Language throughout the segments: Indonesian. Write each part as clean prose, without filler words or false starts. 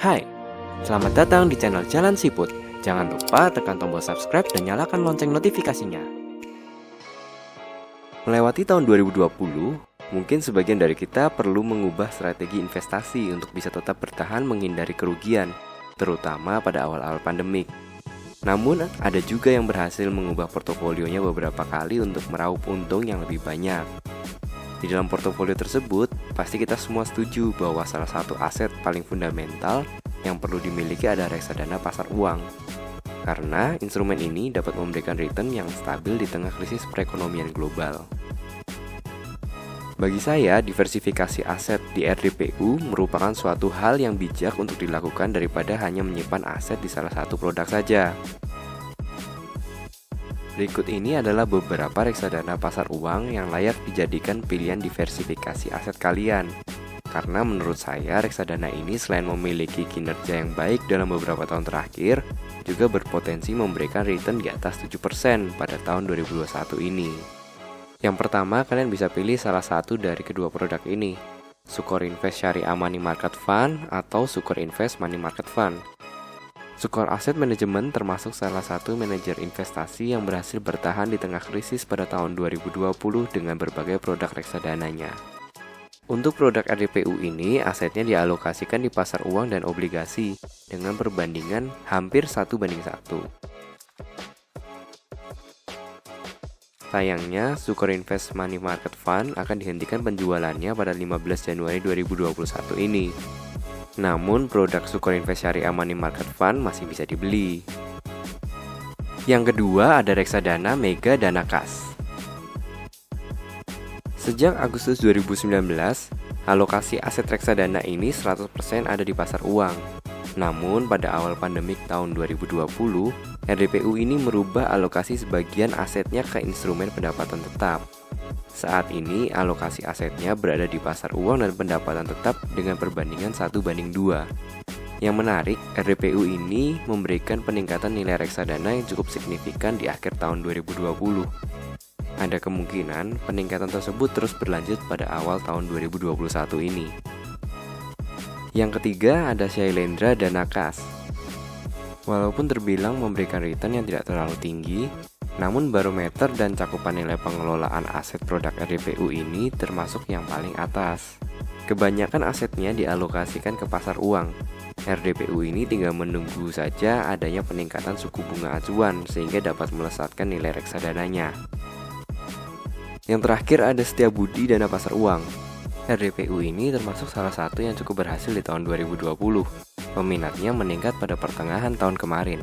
Hai, selamat datang di channel Jalan Siput. Jangan lupa tekan tombol subscribe dan nyalakan lonceng notifikasinya. Melewati tahun 2020, mungkin sebagian dari kita perlu mengubah strategi investasi untuk bisa tetap bertahan menghindari kerugian, terutama pada awal-awal pandemik. Namun, ada juga yang berhasil mengubah portofolionya beberapa kali untuk meraup untung yang lebih banyak. Di dalam portofolio tersebut, pasti kita semua setuju bahwa salah satu aset paling fundamental yang perlu dimiliki adalah reksadana pasar uang. Karena instrumen ini dapat memberikan return yang stabil di tengah krisis perekonomian global. Bagi saya, diversifikasi aset di RDPU merupakan suatu hal yang bijak untuk dilakukan daripada hanya menyimpan aset di salah satu produk saja. Berikut ini adalah beberapa reksadana pasar uang yang layak dijadikan pilihan diversifikasi aset kalian. Karena menurut saya reksadana ini selain memiliki kinerja yang baik dalam beberapa tahun terakhir, juga berpotensi memberikan return di atas 7% pada tahun 2021 ini. Yang pertama, kalian bisa pilih salah satu dari kedua produk ini, Sukor Invest Syariah Money Market Fund atau Sukor Invest Money Market Fund. Sukor Asset Management termasuk salah satu manajer investasi yang berhasil bertahan di tengah krisis pada tahun 2020 dengan berbagai produk reksadananya. Untuk produk RDPU ini, asetnya dialokasikan di pasar uang dan obligasi dengan perbandingan hampir 1:1. Sayangnya, Sukor Invest Money Market Fund akan dihentikan penjualannya pada 15 Januari 2021 ini. Namun, produk Sukor Invest Syariah Money Market Fund masih bisa dibeli. Yang kedua ada reksadana Mega Dana Kas. Sejak Agustus 2019, alokasi aset reksadana ini 100% ada di pasar uang. Namun, pada awal pandemik tahun 2020, RDPU ini merubah alokasi sebagian asetnya ke instrumen pendapatan tetap. Saat ini, alokasi asetnya berada di pasar uang dan pendapatan tetap dengan perbandingan 1:2. Yang menarik, RDPU ini memberikan peningkatan nilai reksadana yang cukup signifikan di akhir tahun 2020. Ada kemungkinan peningkatan tersebut terus berlanjut pada awal tahun 2021 ini. Yang ketiga ada Shailendra Dana Kas. Walaupun terbilang memberikan return yang tidak terlalu tinggi, namun barometer dan cakupan nilai pengelolaan aset produk RDPU ini termasuk yang paling atas. Kebanyakan asetnya dialokasikan ke pasar uang. RDPU ini tinggal menunggu saja adanya peningkatan suku bunga acuan sehingga dapat melesatkan nilai reksadananya. Yang terakhir ada Setiabudi Dana Pasar Uang. RDPU ini termasuk salah satu yang cukup berhasil di tahun 2020. Peminatnya meningkat pada pertengahan tahun kemarin.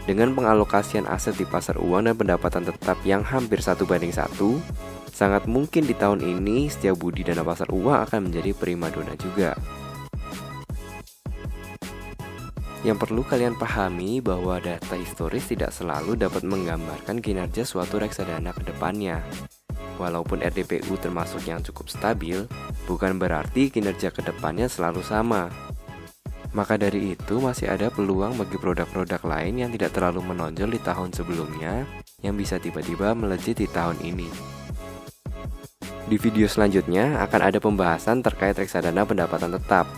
Dengan pengalokasian aset di pasar uang dan pendapatan tetap yang hampir 1:1, sangat mungkin di tahun ini Setiabudi Dana Pasar Uang akan menjadi primadona juga. Yang perlu kalian pahami bahwa data historis tidak selalu dapat menggambarkan kinerja suatu reksadana ke depannya. Walaupun RDPU termasuk yang cukup stabil, bukan berarti kinerja ke depannya selalu sama. Maka dari itu masih ada peluang bagi produk-produk lain yang tidak terlalu menonjol di tahun sebelumnya yang bisa tiba-tiba melejit di tahun ini. Di video selanjutnya akan ada pembahasan terkait reksadana pendapatan tetap.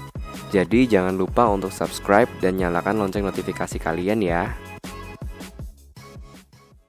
Jadi jangan lupa untuk subscribe dan nyalakan lonceng notifikasi kalian ya.